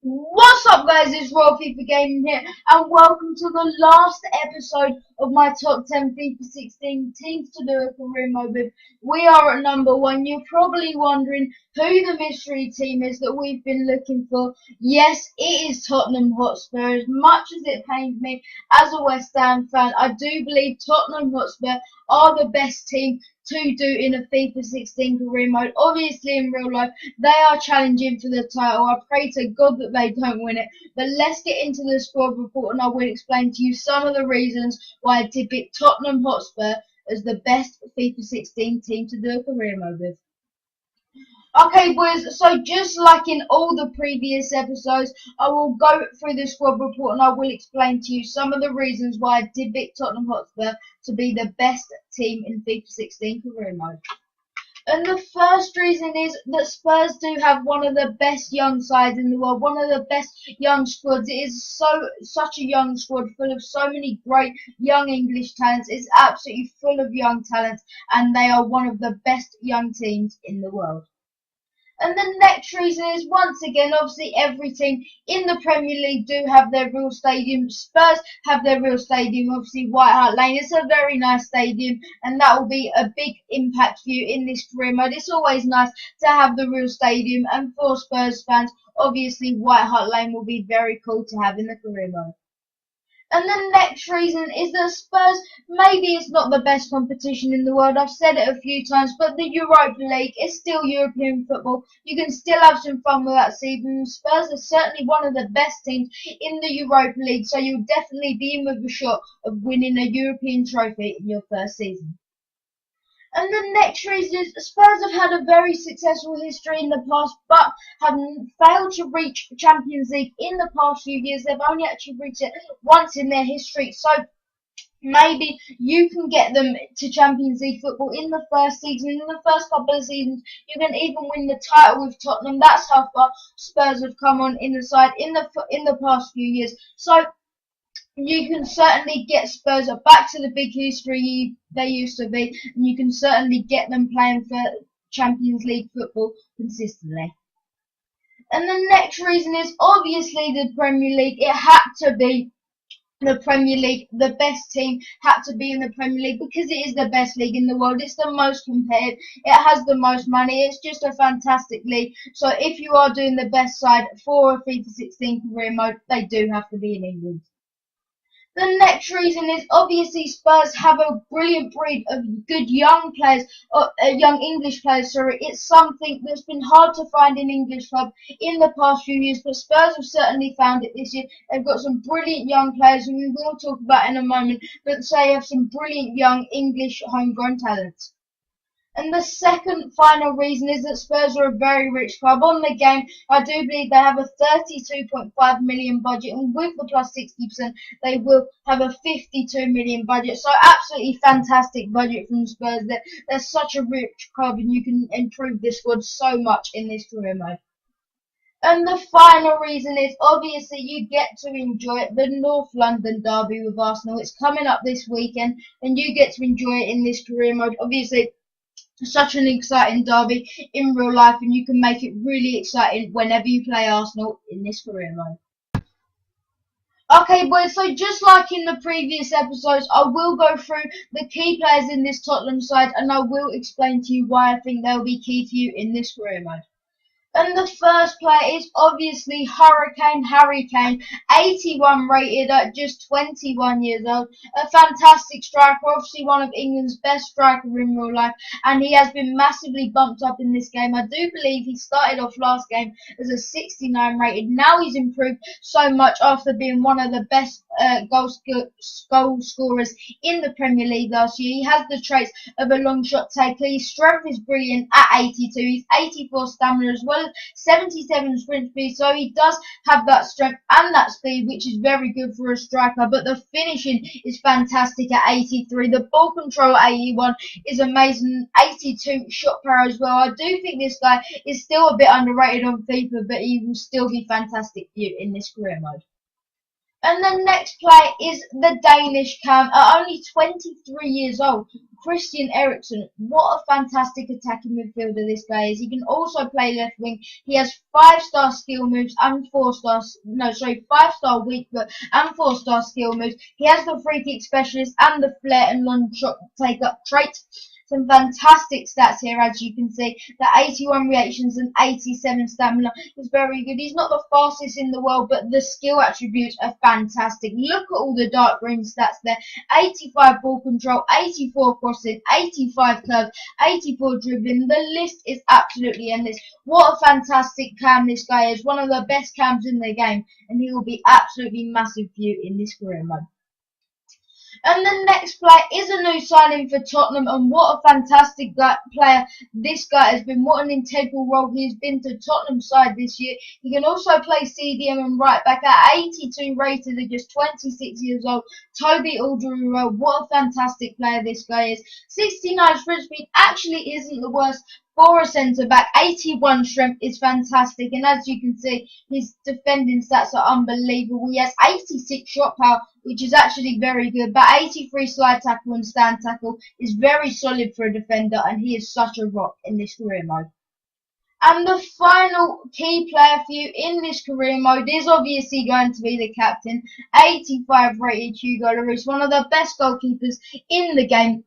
What's up guys, it's Royal FIFA Gaming here and welcome to the last episode of my top 10 FIFA 16 teams to do a career mode with. We are at number 1. You're probably wondering who the mystery team is that we've been looking for. Yes, it is Tottenham Hotspur. As much as it pains me as a West Ham fan, I do believe Tottenham Hotspur are the best team to do in a FIFA 16 career mode. Obviously in real life they are challenging for the title. I pray to God that they don't win it. But let's get into the squad report and I will explain to you some of the reasons why I did pick Tottenham Hotspur as the best FIFA 16 team to do a career mode with. Okay, boys, so just like in all the previous episodes, I will go through the squad report and I will explain to you some of the reasons why I did pick Tottenham Hotspur to be the best team in FIFA 16 career mode. And the first reason is that Spurs do have one of the best young sides in the world, one of the best young squads. It is such a young squad full of so many great young English talents. It's absolutely full of young talents and they are one of the best young teams in the world. And the next reason is, once again, obviously every team in the Premier League do have their real stadium. Spurs have their real stadium, obviously White Hart Lane. It's a very nice stadium and that will be a big impact for you in this career mode. It's always nice to have the real stadium, and for Spurs fans, obviously White Hart Lane will be very cool to have in the career mode. And the next reason is that Spurs, maybe it's not the best competition in the world. I've said it a few times, but the Europa League is still European football. You can still have some fun with that season. Spurs are certainly one of the best teams in the Europa League, so you'll definitely be in with a shot of winning a European trophy in your first season. And the next reason is Spurs have had a very successful history in the past, but have failed to reach Champions League in the past few years. They've only actually reached it once in their history. So maybe you can get them to Champions League football in the first season. In the first couple of seasons, you can even win the title with Tottenham. That's how far Spurs have come on in the side in the past few years. So you can certainly get Spurs back to the big history they used to be, and you can certainly get them playing for Champions League football consistently. And the next reason is obviously the Premier League. It had to be the Premier League. The best team had to be in the Premier League because it is the best league in the world. It's the most compared. It has the most money. It's just a fantastic league. So if you are doing the best side for a FIFA 16 career mode, they do have to be in England. The next reason is obviously Spurs have a brilliant breed of good young players, young English players. Sorry, it's something that's been hard to find in English club in the past few years, but Spurs have certainly found it this year. They've got some brilliant young players, and we will talk about in a moment. But they have some brilliant young English homegrown talents. And the second final reason is that Spurs are a very rich club. On the game, I do believe they have a 32.5 million budget, and with the plus 60%, they will have a 52 million budget. So absolutely fantastic budget from Spurs. They're such a rich club, and you can improve this squad so much in this career mode. And the final reason is obviously you get to enjoy the North London derby with Arsenal. It's coming up this weekend, and you get to enjoy it in this career mode. Obviously, such an exciting derby in real life, and you can make it really exciting whenever you play Arsenal in this career mode. Okay, boys, so just like in the previous episodes, I will go through the key players in this Tottenham side, and I will explain to you why I think they'll be key to you in this career mode. And the first player is obviously Harry Kane, 81 rated at just 21 years old. A fantastic striker, obviously one of England's best strikers in real life, and he has been massively bumped up in this game. I do believe he started off last game as a 69 rated. Now he's improved so much after being one of the best goal scorers in the Premier League last year. He has the traits of a long shot taker. His strength is brilliant at 82. He's 84 stamina as well, 77 sprint speed, so he does have that strength and that speed, which is very good for a striker. But the finishing is fantastic at 83. The ball control at 81 is amazing. 82 shot power as well. I do think this guy is still a bit underrated on FIFA, but he will still be fantastic for you in this career mode. And the next player is the Danish cam at only 23 years old. Christian Eriksen. What a fantastic attacking midfielder this guy is. He can also play left wing. He has 5-star skill moves and 5-star weak foot and 4-star skill moves. He has the free kick specialist and the flair and long shot take-up trait. Some fantastic stats here, as you can see. The 81 reactions and 87 stamina is very good. He's not the fastest in the world, but the skill attributes are fantastic. Look at all the dark green stats there. 85 ball control, 84 crossing, 85 curves, 84 dribbling. The list is absolutely endless. What a fantastic cam this guy is. One of the best cams in the game, and he will be absolutely massive for you in this career mode. And the next player is a new signing for Tottenham, and what a fantastic player this guy has been. What an integral role he's been to Tottenham's side this year. He can also play CDM and right back at 82 rated at just 26 years old. Toby Alderweireld, what a fantastic player this guy is. 69 sprint speed actually isn't the worst for a centre back. 81 strength is fantastic, and as you can see, his defending stats are unbelievable. He has 86 shot power, which is actually very good, but 83 slide tackle and stand tackle is very solid for a defender, and he is such a rock in this career mode. And the final key player for you in this career mode is obviously going to be the captain. 85 rated Hugo Lloris, one of the best goalkeepers in the game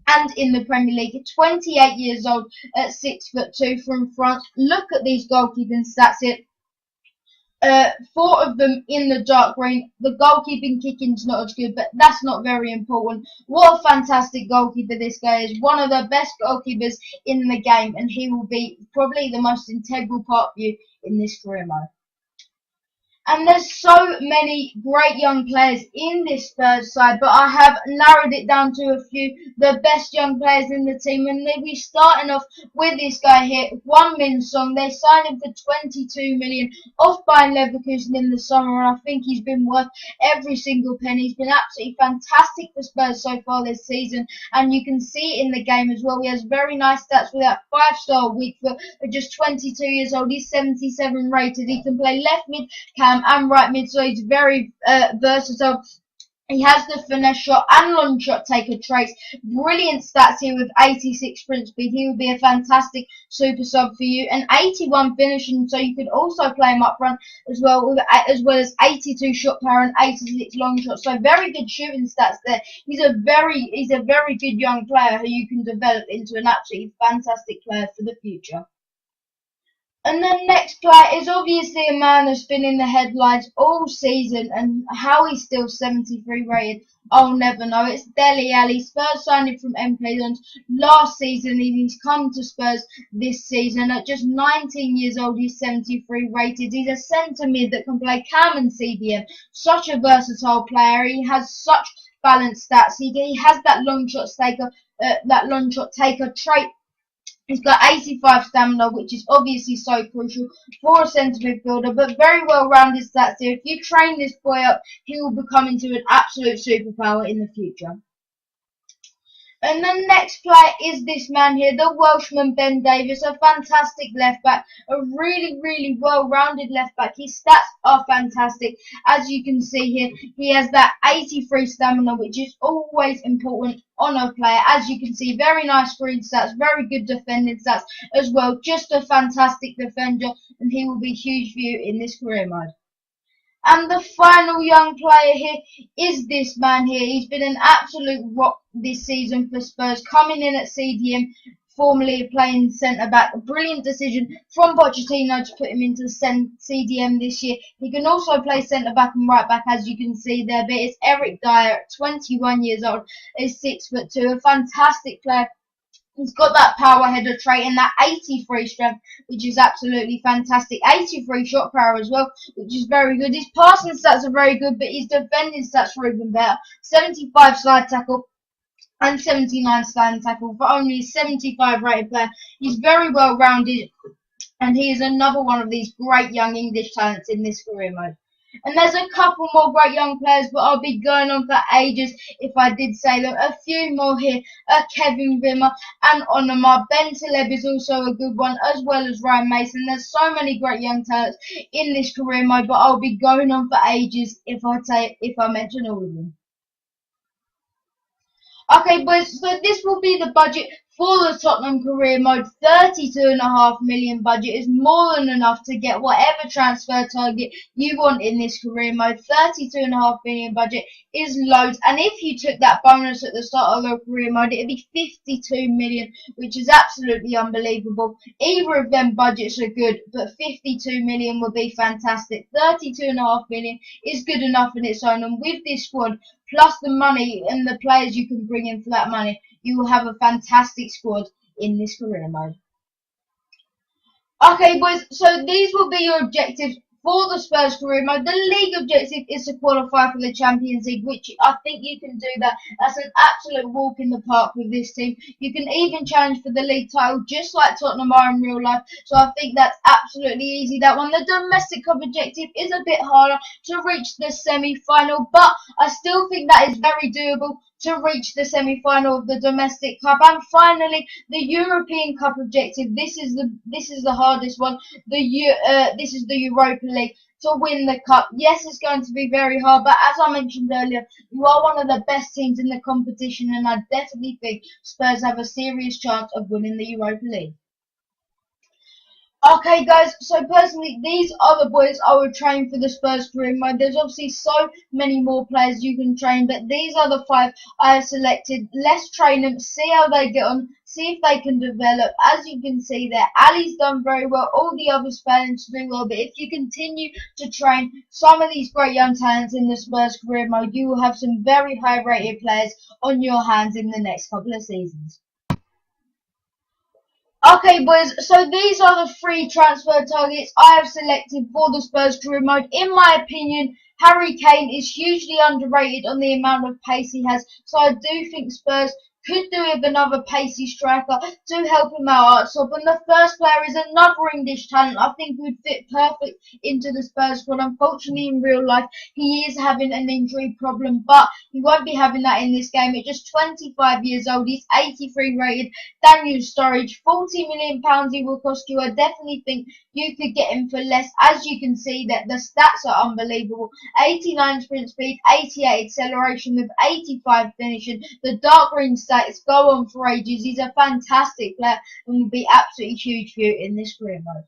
and in the Premier League. At 28 years old, at 6'2" from front. Look at these goalkeeping stats here. 4 of them in the dark green. The goalkeeping kicking's not as good, but that's not very important. What a fantastic goalkeeper this guy is. One of the best goalkeepers in the game, and he will be probably the most integral part of you in this career mode. And there's so many great young players in this Spurs side, but I have narrowed it down to a few, the best young players in the team. And they'll be starting off with this guy here, Heung-min Son. They signed him for 22 million off Bayern Leverkusen in the summer, and I think he's been worth every single penny. He's been absolutely fantastic for Spurs so far this season, and you can see it in the game as well. He has very nice stats with that 5-star weak foot. At just 22 years old, he's 77 rated. He can play left mid, and right mid, so he's very versatile. He has the finesse shot and long shot taker traits. Brilliant stats here with 86 sprint speed. He would be a fantastic super sub for you. And 81 finishing, so you could also play him up front as well as 82 shot power and 86 long shot. So very good shooting stats there. He's a very good young player who you can develop into an absolutely fantastic player for the future. And the next player is obviously a man that's been in the headlines all season, and how he's still 73 rated, I'll never know. It's Dele Alli. Spurs signed him from MK Dons last season, and he's come to Spurs this season. At just 19 years old, he's 73 rated. He's a centre mid that can play cam and CDM. Such a versatile player. He has such balanced stats. He has that long shot taker trait. He's got 85 stamina, which is obviously so crucial for a centre midfielder, but very well-rounded stats here. If you train this boy up, he will become into an absolute superpower in the future. And the next player is this man here, the Welshman Ben Davies, a fantastic left back, a really well-rounded left back. His stats are fantastic. As you can see here, he has that 83 stamina, which is always important on a player. As you can see, very nice screen stats, very good defending stats as well. Just a fantastic defender, and he will be huge for you in this career mode. And the final young player here is this man here. He's been an absolute rock this season for Spurs, coming in at CDM, formerly playing centre-back. A brilliant decision from Pochettino to put him into CDM this year. He can also play centre-back and right-back, as you can see there. But it's Eric Dyer, at 21 years old, is 6'2", a fantastic player. He's got that power header trait and that 83 strength, which is absolutely fantastic. 83 shot power as well, which is very good. His passing stats are very good, but his defending stats are even better. 75 slide tackle and 79 stand tackle for only a 75 rated player. He's very well rounded, and he is another one of these great young English talents in this career mode. And there's a couple more great young players, but I'll be going on for ages if I did say them. A few more here. Kevin Wimmer and Onumar. Ben Taleb is also a good one, as well as Ryan Mason. There's so many great young talents in this career mode, but I'll be going on for ages if I mention all of them. Okay, boys, so this will be the budget for the Tottenham career mode. 32.5 million budget is more than enough to get whatever transfer target you want in this career mode. 32.5 million budget is loads, and if you took that bonus at the start of the career mode, it'd be 52 million, which is absolutely unbelievable. Either of them budgets are good, but 52 million would be fantastic. 32.5 million is good enough in its own, and with this squad, plus the money and the players you can bring in for that money, you will have a fantastic squad in this career mode. Okay, boys, so these will be your objectives for the Spurs career mode. The league objective is to qualify for the Champions League, which I think you can do that. That's an absolute walk in the park with this team. You can even challenge for the league title, just like Tottenham are in real life. So I think that's absolutely easy, that one. The domestic cup objective is a bit harder to reach the semi-final, but I still think that is very doable to reach the semi-final of the domestic cup. And finally, the European Cup objective. This is the hardest one. This is the Europa League, to win the cup. Yes, it's going to be very hard, but as I mentioned earlier, you are one of the best teams in the competition, and I definitely think Spurs have a serious chance of winning the Europa League. Okay, guys, so personally, these are the boys I would train for the Spurs career mode. There's obviously so many more players you can train, but these are the 5 I have selected. Let's train them, see how they get on, see if they can develop. As you can see there, Ali's done very well, all the others failing to do well, but if you continue to train some of these great young talents in the Spurs career mode, you will have some very high-rated players on your hands in the next couple of seasons. Okay, boys, so these are the 3 transfer targets I have selected for the Spurs career mode. In my opinion, Harry Kane is hugely underrated on the amount of pace he has, so I do think Spurs could do with another pacey striker to help him out at top. And the first player is another English talent I think would fit perfect into the Spurs squad. Unfortunately, in real life, he is having an injury problem, but he won't be having that in this game. At just 25 years old, he's 83 rated. Daniel Sturridge, £40 million he will cost you. I definitely think you could get him for less. As you can see, that the stats are unbelievable. 89 sprint speed, 88 acceleration with 85 finishing. The dark green stats go on for ages. He's a fantastic player and will be absolutely huge for you in this career mode.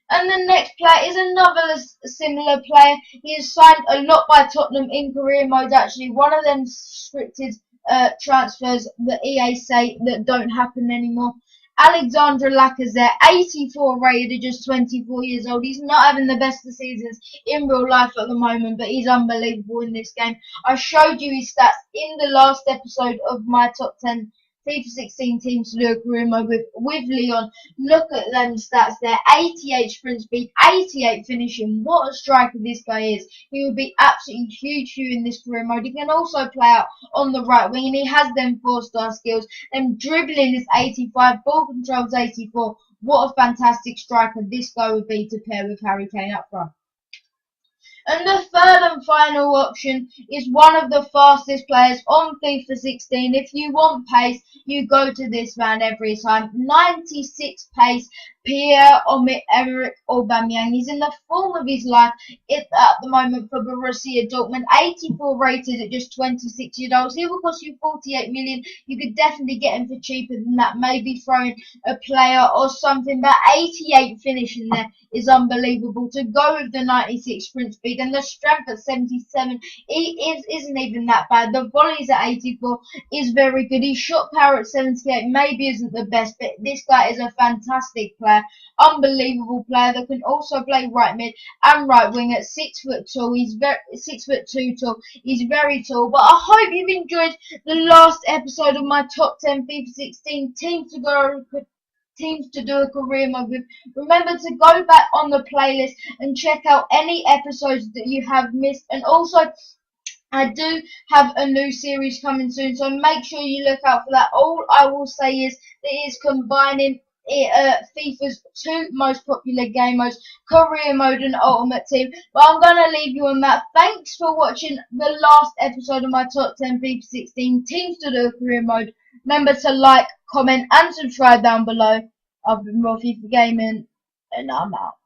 And the next player is another similar player. He is signed a lot by Tottenham in career mode, actually. One of them scripted transfers that EA say that don't happen anymore. Alexandre Lacazette, 84 rated at just 24 years old. He's not having the best of seasons in real life at the moment, but he's unbelievable in this game. I showed you his stats in the last episode of my top 10 FIFA 16 teams to do a career mode with Leon. Look at them stats there. 88 sprint speed, 88 finishing. What a striker this guy is. He would be absolutely huge for you in this career mode. He can also play out on the right wing, and he has them 4-star skills. Then dribbling is 85, ball control is 84. What a fantastic striker this guy would be to pair with Harry Kane up front. And the third and final option is one of the fastest players on FIFA 16. If you want pace, you go to this man every time. 96 pace, Pierre-Emerick Aubameyang. He's in the form of his life at the moment for Borussia Dortmund. 84 rated at just 26 years old. He will cost you 48 million. You could definitely get him for cheaper than that. Maybe throwing a player or something. But 88 finishing there is unbelievable. To go with the 96 sprint speed and the strength at 77, isn't even that bad. The volleys at 84 is very good. His shot power at 78 maybe isn't the best, but this guy is a fantastic player. Unbelievable player that can also play right mid and right wing at 6 foot tall. He's 6'2" tall. He's very tall. But I hope you've enjoyed the last episode of my top 10 FIFA 16 teams to do a career mode with. Remember to go back on the playlist and check out any episodes that you have missed. And also, I do have a new series coming soon, so make sure you look out for that. All I will say is that it is combining FIFA's two most popular game modes, Career Mode and Ultimate Team. But I'm going to leave you on that. Thanks for watching the last episode of my Top 10 FIFA 16 Teams to do Career Mode. Remember to like, comment and subscribe down below. I've been Raw FIFA Gaming and I'm out.